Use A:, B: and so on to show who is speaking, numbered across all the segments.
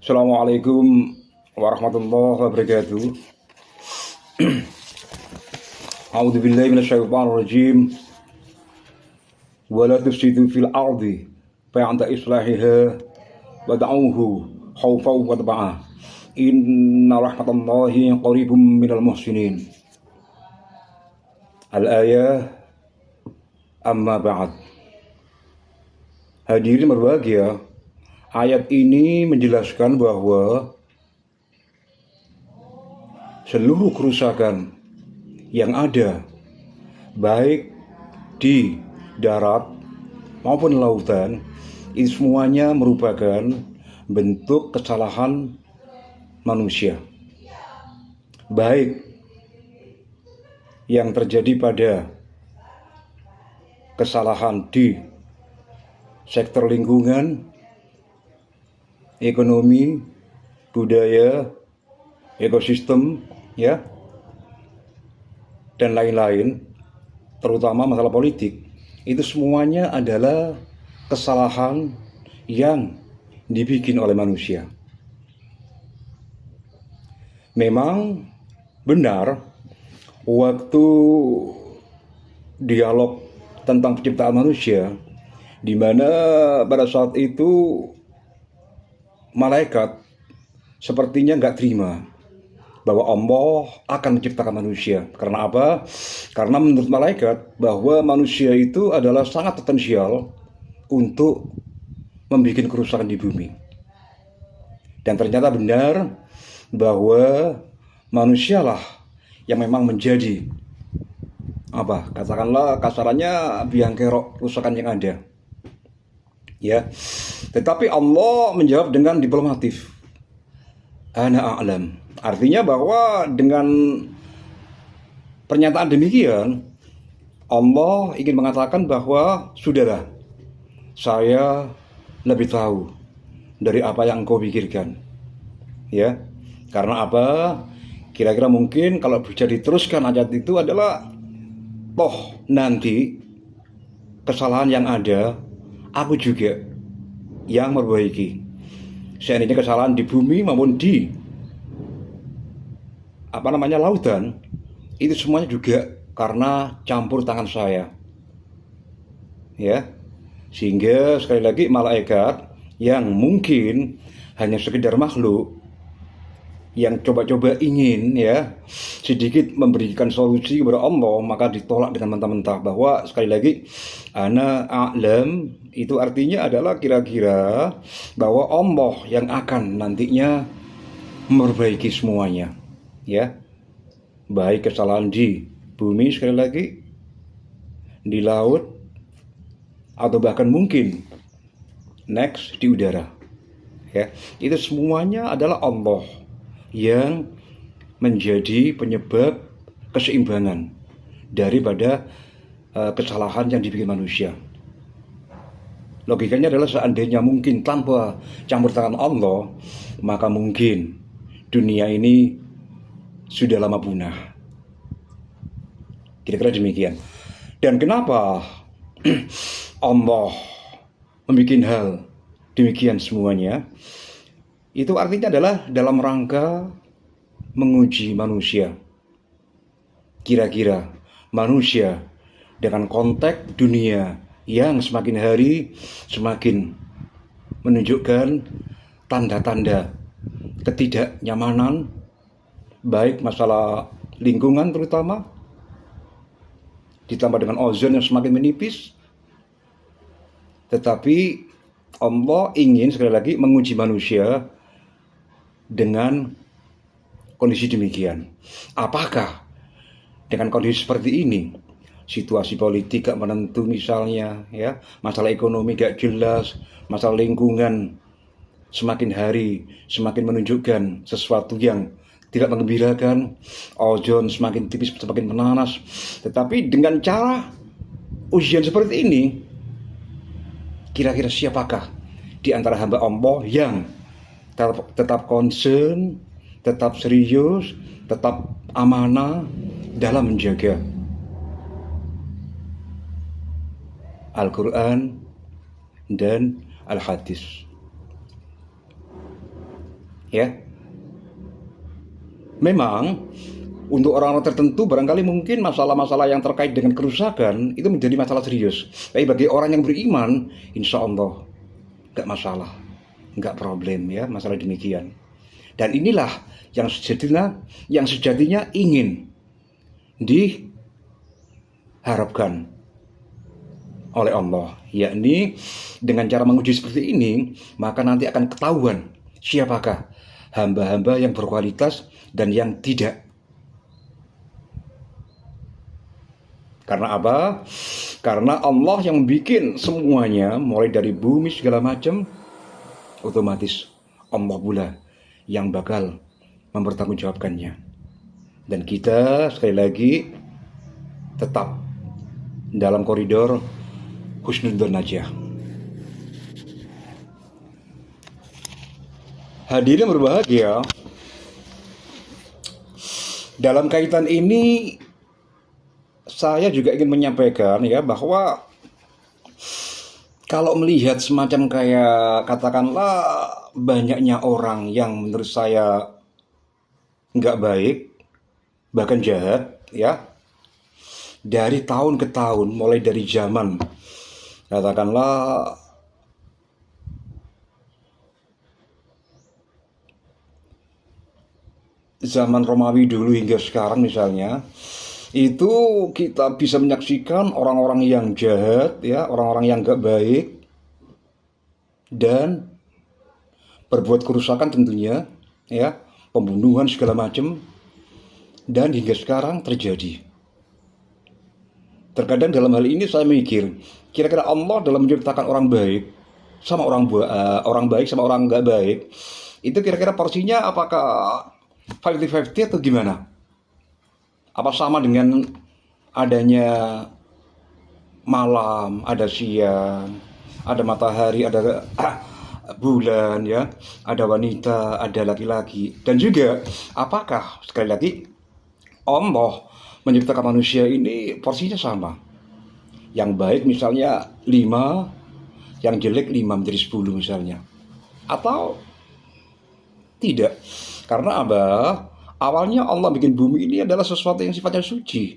A: Assalamualaikum warahmatullahi wabarakatuh. A'udzubillahi minasyaitonir rajim. Wa la tufsidu fil ardi ba'da islahiha wad'uhu khaufan wa tama'an. Inna rahmatallahi qaribum minal muhsinin. Al-ayah amma ba'd. Hadirin berbahagia, ayat ini menjelaskan bahwa seluruh kerusakan yang ada baik di darat maupun lautan itu semuanya merupakan bentuk kesalahan manusia, baik yang terjadi pada kesalahan di sektor lingkungan, ekonomi, budaya, ekosistem, ya, dan lain-lain, terutama masalah politik. Itu semuanya adalah kesalahan yang dibikin oleh manusia. Memang benar, waktu dialog tentang penciptaan manusia, di mana pada saat itu malaikat sepertinya nggak terima bahwa Allah akan menciptakan manusia. Karena apa? Karena menurut malaikat bahwa manusia itu adalah sangat potensial untuk membuat kerusakan di bumi. Dan ternyata benar bahwa manusialah yang memang menjadi katakanlah kasarannya biang kerok kerusakan yang ada. Ya, tetapi Allah menjawab dengan diplomatif. Ana a'lam. Artinya bahwa dengan pernyataan demikian, Allah ingin mengatakan bahwa sudahlah, saya lebih tahu dari apa yang engkau pikirkan. Ya, karena apa? Kira-kira mungkin kalau bisa diteruskan ayat itu adalah toh nanti kesalahan yang ada aku juga yang memperbaiki. Seandainya kesalahan di bumi maupun di lautan, itu semuanya juga karena campur tangan saya. Ya. Sehingga sekali lagi malaikat yang mungkin hanya sekedar makhluk yang coba-coba ingin sedikit memberikan solusi kepada Allah, maka ditolak dengan mentah-mentah. Bahwa sekali lagi ana a'lam itu artinya adalah kira-kira bahwa Allah yang akan nantinya memperbaiki semuanya, ya, baik kesalahan di bumi sekali lagi, di laut, atau bahkan mungkin next di udara, ya. Itu semuanya adalah Allah yang menjadi penyebab keseimbangan daripada kesalahan yang dibikin manusia. Logikanya adalah seandainya mungkin tanpa campur tangan Allah, maka mungkin dunia ini sudah lama punah. Kira-kira demikian. Dan kenapa Allah membuat hal demikian semuanya? Itu artinya adalah dalam rangka menguji manusia. Kira-kira manusia dengan konteks dunia yang semakin hari semakin menunjukkan tanda-tanda ketidaknyamanan, baik masalah lingkungan terutama, ditambah dengan ozon yang semakin menipis. Tetapi Allah ingin sekali lagi menguji manusia dengan kondisi demikian. Apakah dengan kondisi seperti ini, situasi politik gak menentu misalnya, ya, masalah ekonomi gak jelas, masalah lingkungan semakin hari semakin menunjukkan sesuatu yang tidak menggembirakan, ozon semakin tipis, semakin menanas. Tetapi dengan cara ujian seperti ini, kira-kira siapakah di antara hamba Allah yang tetap concern, tetap serius, tetap amanah dalam menjaga Al-Quran dan Al-Hadis. ya. Memang untuk orang-orang tertentu barangkali mungkin masalah-masalah yang terkait dengan kerusakan itu menjadi masalah serius. Tapi bagi orang yang beriman, insya Allah nggak masalah, nggak problem ya masalah demikian. Dan inilah yang sejatinya ingin diharapkan oleh Allah, yakni dengan cara menguji seperti ini, maka nanti akan ketahuan siapakah hamba-hamba yang berkualitas dan yang tidak. Karena apa? Karena Allah yang bikin semuanya, mulai dari bumi segala macam, otomatis Allah pula yang bakal mempertanggungjawabkannya. Dan kita sekali lagi tetap dalam koridor husnudzon aja. Hadirin berbahagia, dalam kaitan ini saya juga ingin menyampaikan ya bahwa kalau melihat semacam kayak katakanlah banyaknya orang yang menurut saya nggak baik, bahkan jahat ya, dari tahun ke tahun, mulai dari zaman katakanlah zaman Romawi dulu hingga sekarang misalnya, itu kita bisa menyaksikan orang-orang yang jahat ya, orang-orang yang gak baik dan berbuat kerusakan tentunya ya, pembunuhan segala macam, dan hingga sekarang terjadi. Terkadang dalam hal ini saya mikir, kira-kira Allah dalam menciptakan orang baik sama orang baik sama orang gak baik, itu kira-kira porsinya apakah 50-50 atau gimana? Apa sama dengan adanya malam, ada siang, ada matahari, ada bulan ya, ada wanita, ada laki-laki. Dan juga apakah sekali lagi Allah menciptakan manusia ini porsinya sama? Yang baik misalnya 5, yang jelek 5 menjadi 10 misalnya. Atau tidak? Karena apa? Awalnya Allah bikin bumi ini adalah sesuatu yang sifatnya suci,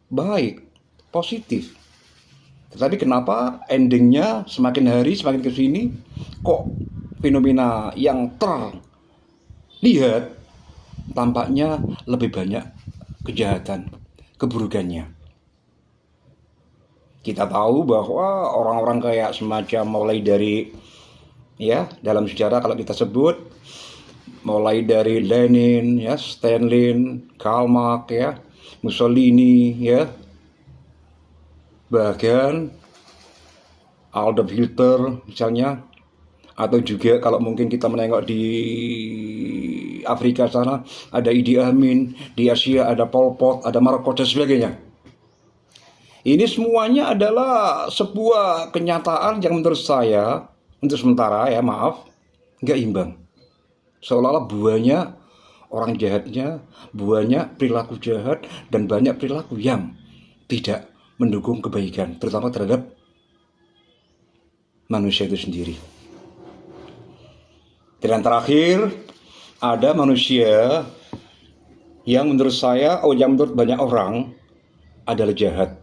A: baik, positif. Tetapi kenapa endingnya semakin hari semakin ke sini kok fenomena yang terlihat tampaknya lebih banyak kejahatan, keburukannya. Kita tahu bahwa orang-orang kayak semacam mulai dari ya dalam sejarah kalau kita sebut mulai dari Lenin, ya, Stalin, Karl Marx, ya, Mussolini, ya, bahkan Adolf Hitler misalnya, atau juga kalau mungkin kita menengok di Afrika sana ada Idi Amin, di Asia ada Pol Pot, ada Marcos dan sebagainya. Ini semuanya adalah sebuah kenyataan yang menurut saya untuk sementara ya maaf nggak imbang. Seolah-olah buahnya orang jahatnya, buahnya perilaku jahat, dan banyak perilaku yang tidak mendukung kebaikan, terutama terhadap manusia itu sendiri. Dan terakhir, ada manusia yang menurut saya, yang menurut banyak orang adalah jahat.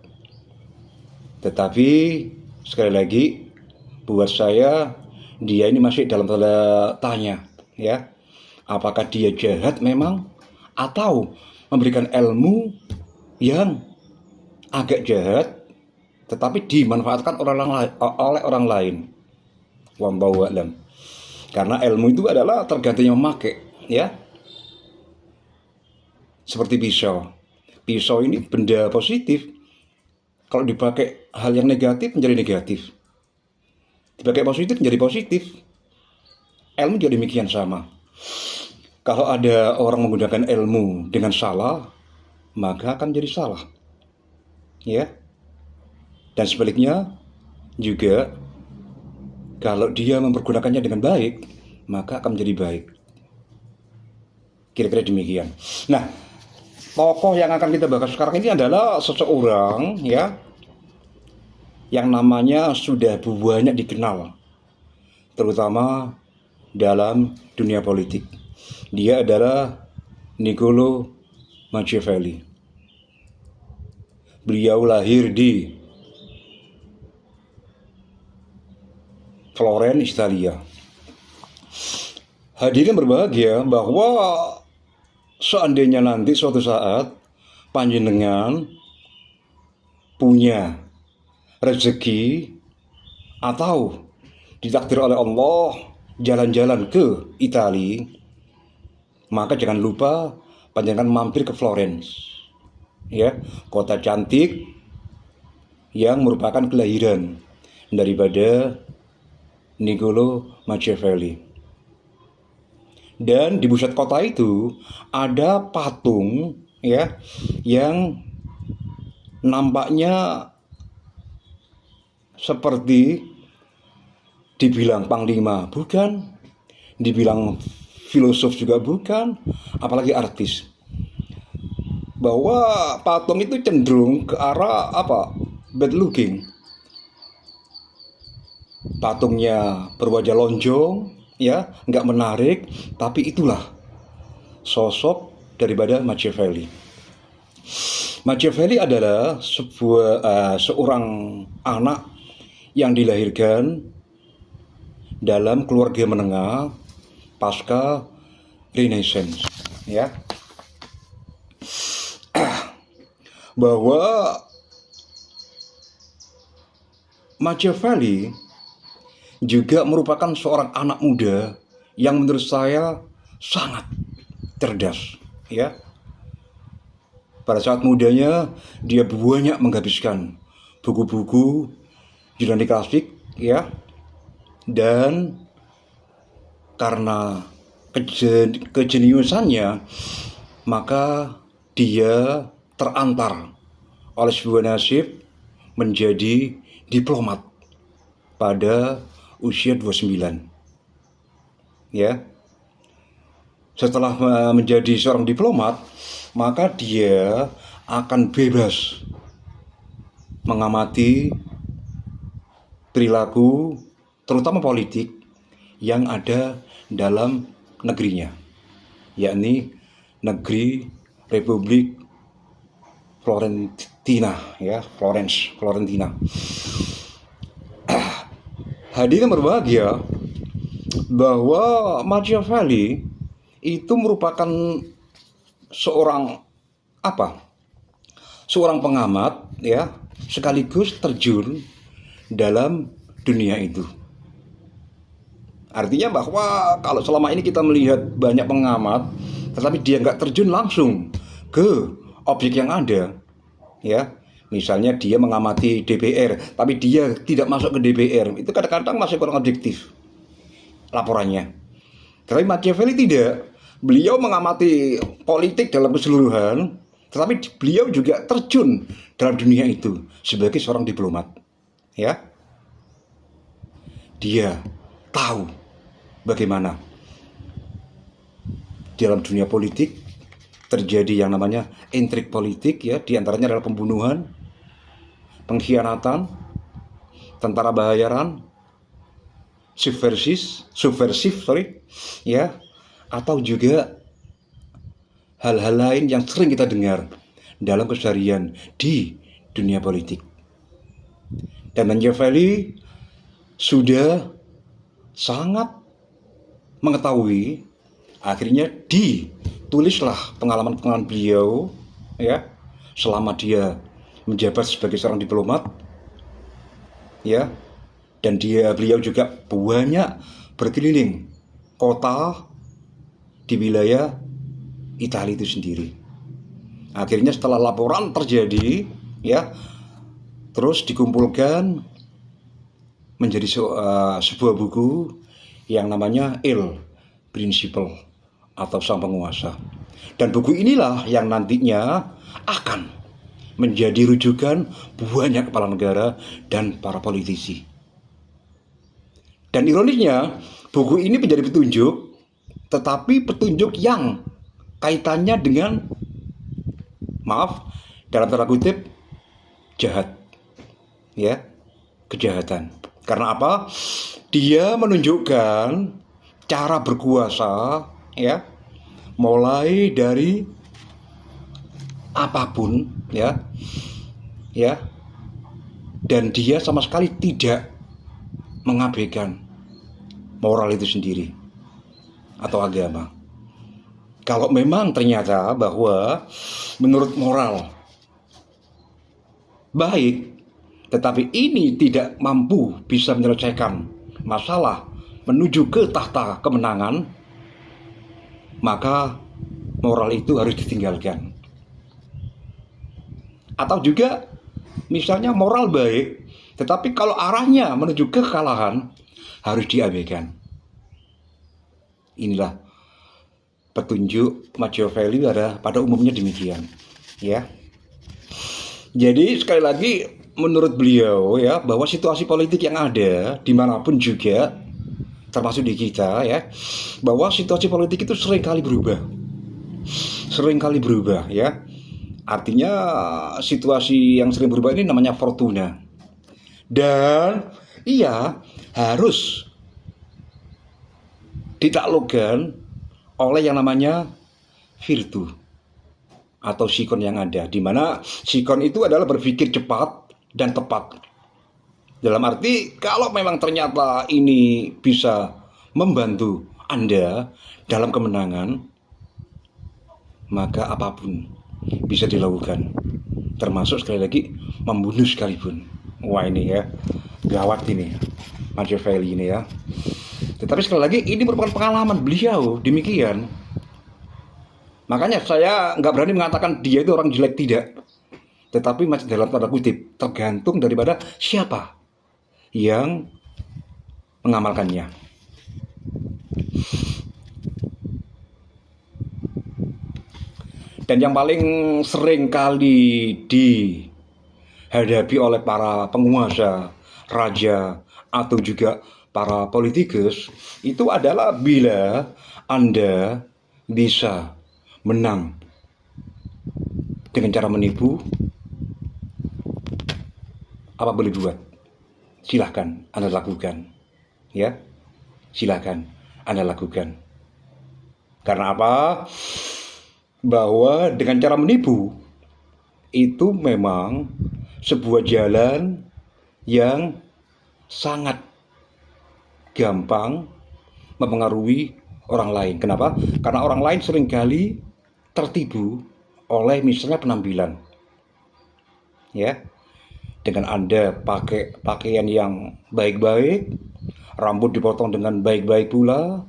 A: Tetapi sekali lagi, buat saya dia ini masih dalam tanda tanya. Ya, apakah dia jahat memang atau memberikan ilmu yang agak jahat tetapi dimanfaatkan oleh orang lain. Wallahu a'lam. Karena ilmu itu adalah tergantung yang memakai, ya. Seperti pisau. Pisau ini benda positif. Kalau dipakai hal yang negatif menjadi negatif. Dipakai positif menjadi positif. Ilmu juga demikian sama. Kalau ada orang menggunakan ilmu dengan salah, maka akan jadi salah. Ya. Dan sebaliknya juga kalau dia mempergunakannya dengan baik, maka akan menjadi baik. Kira-kira demikian. Nah, tokoh yang akan kita bahas sekarang ini adalah seseorang ya yang namanya sudah banyak dikenal, terutama dalam dunia politik. Dia adalah Niccolo Machiavelli. Beliau lahir di Florence, Italia. Hadirin berbahagia bahwa seandainya nanti suatu saat panjenengan punya rezeki atau ditakdir oleh Allah jalan-jalan ke Italia, maka jangan lupa panjenengan mampir ke Florence, ya, kota cantik yang merupakan kelahiran daripada Niccolo Machiavelli. Dan di pusat kota itu ada patung, ya, yang nampaknya seperti dibilang panglima bukan, dibilang filosof juga bukan, apalagi artis. Bahwa patung itu cenderung ke arah bad looking. Patungnya berwajah lonjong, ya, nggak menarik, tapi itulah sosok daripada Machiavelli. Machiavelli adalah seorang anak yang dilahirkan dalam keluarga menengah pasca Renaissance, ya. Bahwa Machiavelli juga merupakan seorang anak muda yang menurut saya sangat cerdas, ya. Pada saat mudanya dia banyak menghabiskan buku-buku Yunani klasik, ya. Dan karena kejeniusannya, maka dia terantar oleh sebuah nasib menjadi diplomat pada usia 29, ya. Setelah menjadi seorang diplomat, maka dia akan bebas mengamati perilaku, terutama politik, yang ada dalam negerinya, yakni negeri Republik Florentina, ya, Florentina. Hadirin berbahagia bahwa Machiavelli itu merupakan seorang seorang pengamat, ya, sekaligus terjun dalam dunia itu. Artinya bahwa kalau selama ini kita melihat banyak pengamat, tetapi dia nggak terjun langsung ke objek yang ada, ya. Misalnya dia mengamati DPR, tapi dia tidak masuk ke DPR. Itu kadang-kadang masih kurang objektif laporannya. Tapi Machiavelli tidak. Beliau mengamati politik dalam keseluruhan, tetapi beliau juga terjun dalam dunia itu sebagai seorang diplomat, ya. Dia tahu bagaimana dalam dunia politik terjadi yang namanya intrik politik, ya, diantaranya adalah pembunuhan, pengkhianatan, tentara bayaran, subversif, ya, atau juga hal-hal lain yang sering kita dengar dalam keseharian di dunia politik. Dan Machiavelli sudah sangat mengetahui, akhirnya ditulislah pengalaman-pengalaman beliau, ya, selama dia menjabat sebagai seorang diplomat, ya. Dan beliau juga banyak berkeliling kota di wilayah Italia itu sendiri. Akhirnya setelah laporan terjadi, ya, terus dikumpulkan menjadi sebuah buku yang namanya Il Principe atau Sang Penguasa. Dan buku inilah yang nantinya akan menjadi rujukan banyak kepala negara dan para politisi. Dan ironisnya, buku ini menjadi petunjuk, tetapi petunjuk yang kaitannya dengan, dalam tanda kutip, jahat, ya, kejahatan. Karena apa? Dia menunjukkan cara berkuasa, ya, mulai dari apapun, ya, dan dia sama sekali tidak mengabaikan moral itu sendiri atau agama. Kalau memang ternyata bahwa menurut moral baik, tetapi ini tidak mampu bisa menyelesaikan masalah menuju ke tahta kemenangan, maka moral itu harus ditinggalkan. Atau juga misalnya moral baik, tetapi kalau arahnya menuju ke kekalahan, harus diabaikan. Inilah petunjuk Machiavelli pada umumnya demikian, ya. Jadi sekali lagi menurut beliau, ya, bahwa situasi politik yang ada dimanapun juga, termasuk di kita, ya, bahwa situasi politik itu seringkali berubah, ya. Artinya situasi yang sering berubah ini namanya fortuna, dan ia harus ditaklukkan oleh yang namanya virtu atau sikon yang ada, di mana sikon itu adalah berpikir cepat dan tepat. Dalam arti kalau memang ternyata ini bisa membantu Anda dalam kemenangan, maka apapun bisa dilakukan, termasuk sekali lagi membunuh sekalipun. Wah, ini ya gawat ini Machiavelli ini, ya. Tetapi sekali lagi ini merupakan pengalaman beliau demikian. Makanya saya nggak berani mengatakan dia itu orang jelek, tidak. Tetapi masih dalam tanda kutip, tergantung daripada siapa yang mengamalkannya. Dan yang paling sering kali dihadapi oleh para penguasa, raja, atau juga para politikus, itu adalah bila Anda bisa menang dengan cara menipu, apa boleh buat? Silahkan Anda lakukan, ya. Silahkan Anda lakukan. Karena apa? Bahwa dengan cara menipu itu memang sebuah jalan yang sangat gampang mempengaruhi orang lain. Kenapa? Karena orang lain seringkali tertipu oleh misalnya penampilan, ya. Dengan Anda pakai pakaian yang baik-baik, rambut dipotong dengan baik-baik pula,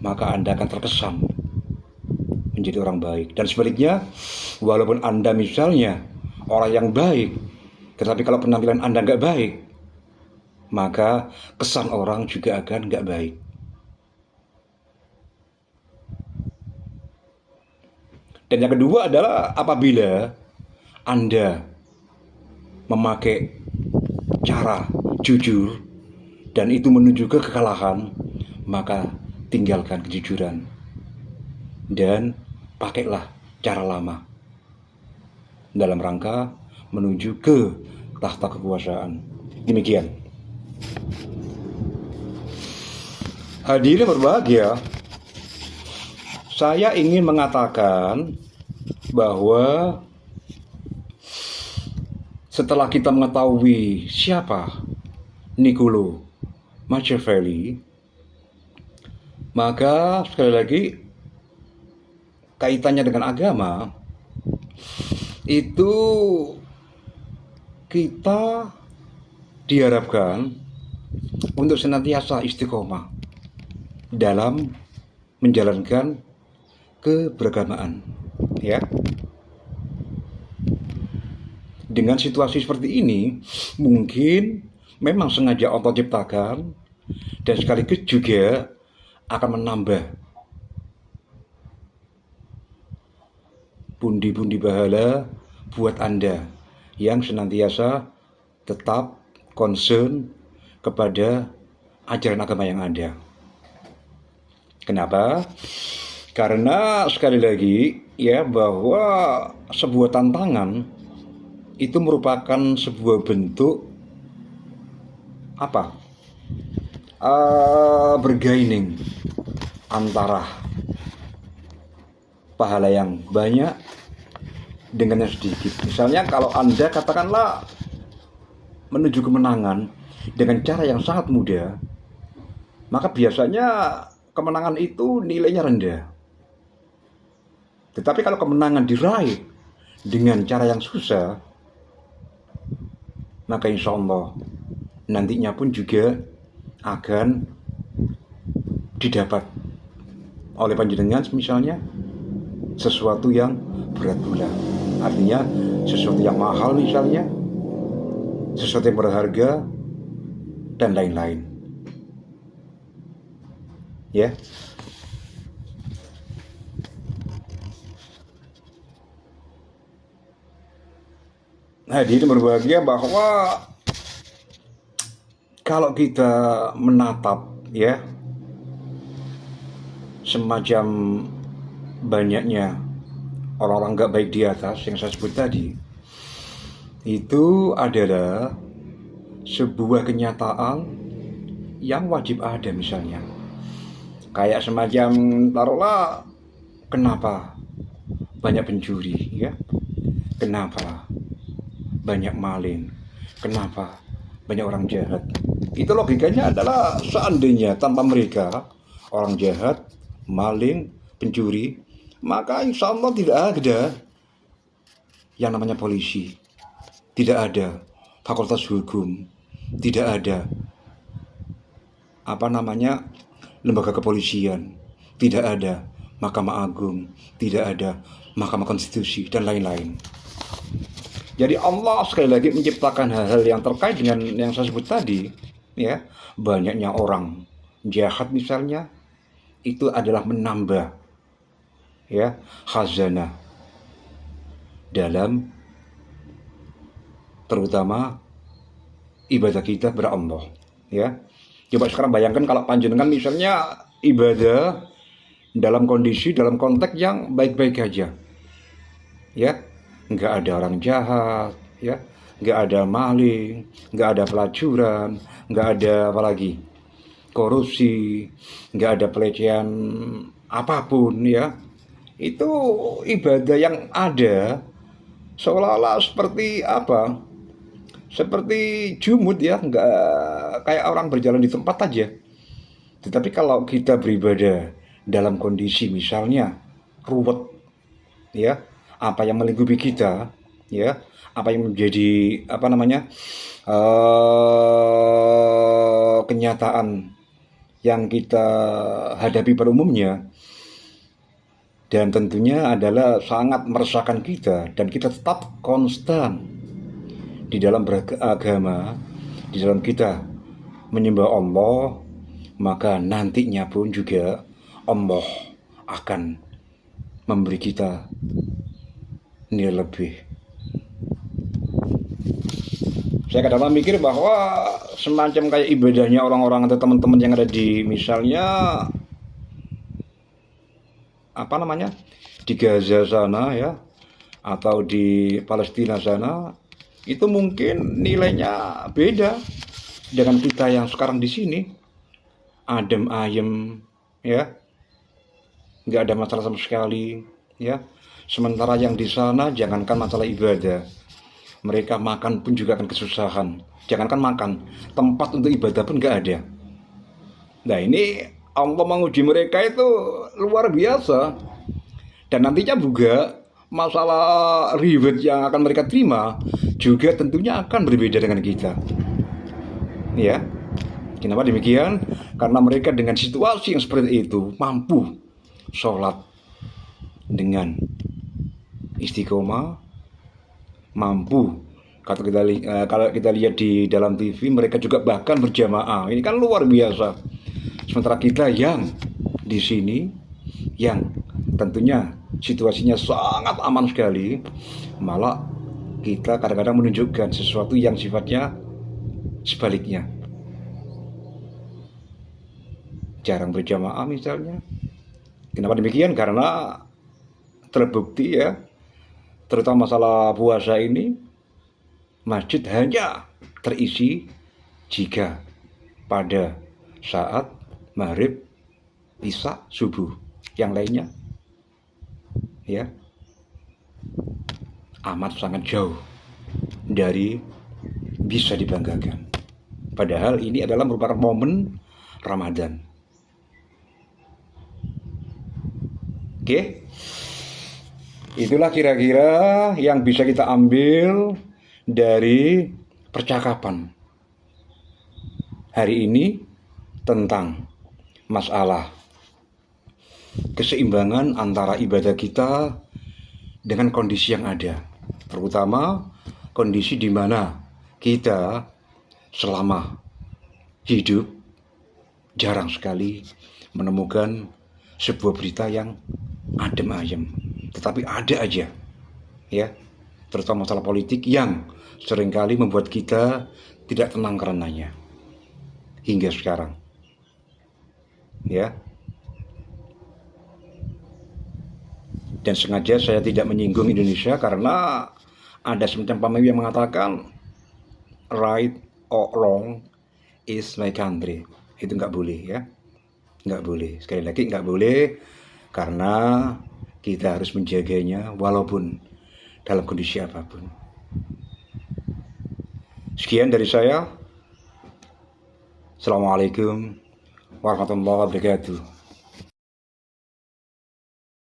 A: maka Anda akan terkesan menjadi orang baik. Dan sebaliknya, walaupun Anda misalnya orang yang baik, tetapi kalau penampilan Anda nggak baik, maka kesan orang juga akan nggak baik. Dan yang kedua adalah apabila Anda memakai cara jujur dan itu menuju ke kekalahan, maka tinggalkan kejujuran dan pakailah cara lama dalam rangka menuju ke tahta kekuasaan. Demikian. Hadirin berbahagia, saya ingin mengatakan bahwa setelah kita mengetahui siapa Niccolo Machiavelli, maka sekali lagi kaitannya dengan agama itu kita diharapkan untuk senantiasa istiqomah dalam menjalankan keberagamaan, ya. Dengan situasi seperti ini, mungkin memang sengaja Allah ciptakan dan sekaligus juga akan menambah pundi-pundi pahala buat Anda yang senantiasa tetap concern kepada ajaran agama yang ada. Kenapa? Karena sekali lagi, ya, bahwa sebuah tantangan itu merupakan sebuah bentuk apa? bergaining antara pahala yang banyak dengan yang sedikit. Misalnya kalau Anda katakanlah menuju kemenangan dengan cara yang sangat mudah, maka biasanya kemenangan itu nilainya rendah. Tetapi kalau kemenangan diraih dengan cara yang susah, maka insya Allah nantinya pun juga akan didapat oleh panjenengan misalnya sesuatu yang berat pula. Artinya sesuatu yang mahal misalnya, sesuatu yang berharga, dan lain-lain. Ya. Hadirin berbahagia, bahwa kalau kita menatap ya semacam banyaknya orang-orang gak baik di atas yang saya sebut tadi, itu adalah sebuah kenyataan yang wajib ada. Misalnya kayak semacam, taruhlah, kenapa banyak pencuri ya, kenapa banyak maling, kenapa banyak orang jahat. Itu logikanya adalah seandainya tanpa mereka, orang jahat, maling, pencuri, maka insya Allah tidak ada yang namanya polisi, tidak ada fakultas hukum, tidak ada lembaga kepolisian, tidak ada Mahkamah Agung, tidak ada Mahkamah Konstitusi, dan lain-lain. Jadi Allah sekali lagi menciptakan hal-hal yang terkait dengan yang saya sebut tadi, ya, banyaknya orang jahat misalnya, itu adalah menambah ya khazanah dalam terutama ibadah kita kepada Allah. Ya, coba sekarang bayangkan kalau panjenengan misalnya ibadah dalam kondisi, dalam konteks yang baik-baik aja, ya, nggak ada orang jahat, ya, nggak ada maling, nggak ada pelacuran, nggak ada apalagi korupsi, nggak ada pelecehan apapun, ya. Itu ibadah yang ada seolah-olah seperti apa? Seperti jumud ya, nggak kayak orang berjalan di tempat aja. Tetapi kalau kita beribadah dalam kondisi misalnya ruwet, ya, apa yang melingkupi kita, ya, apa yang menjadi kenyataan yang kita hadapi pada umumnya, dan tentunya adalah sangat meresahkan kita, dan kita tetap konstan di dalam beragama, di dalam kita menyembah Allah, maka nantinya pun juga Allah akan memberi kita nilai lebih. Saya kadang-kadang mikir bahwa semacam kayak ibadahnya orang-orang atau teman-teman yang ada di misalnya di Gaza sana ya, atau di Palestina sana, itu mungkin nilainya beda dengan kita yang sekarang di sini, adem ayem ya, nggak ada masalah sama sekali ya. Sementara yang di sana jangankan masalah ibadah, mereka makan pun juga akan kesusahan. Jangankan makan, tempat untuk ibadah pun nggak ada. Nah ini Allah menguji mereka itu luar biasa. Dan nantinya juga masalah reward yang akan mereka terima juga tentunya akan berbeda dengan kita. Ya, kenapa demikian? Karena mereka dengan situasi yang seperti itu mampu sholat dengan istiqomah, mampu kalau kita lihat di dalam TV, mereka juga bahkan berjamaah. Ini kan luar biasa. Sementara kita yang di sini, yang tentunya situasinya sangat aman sekali, malah kita kadang-kadang menunjukkan sesuatu yang sifatnya sebaliknya. Jarang berjamaah misalnya. Kenapa demikian? Karena terbukti ya, terutama masalah puasa ini, masjid hanya terisi jika pada saat maghrib, isya, subuh. Yang lainnya ya amat sangat jauh dari bisa dibanggakan. Padahal ini adalah merupakan momen Ramadan. Oke, itulah kira-kira yang bisa kita ambil dari percakapan hari ini tentang masalah keseimbangan antara ibadah kita dengan kondisi yang ada, terutama kondisi di mana kita selama hidup jarang sekali menemukan sebuah berita yang adem ayem, tetapi ada aja ya, terutama masalah politik yang seringkali membuat kita tidak tenang karenanya hingga sekarang ya. Dan sengaja saya tidak menyinggung Indonesia karena ada semacam pamit yang mengatakan right or wrong is my country. Itu nggak boleh ya, nggak boleh. Sekali lagi nggak boleh, karena kita harus menjaganya walaupun dalam kondisi apapun. Sekian dari saya. Assalamualaikum warahmatullahi wabarakatuh.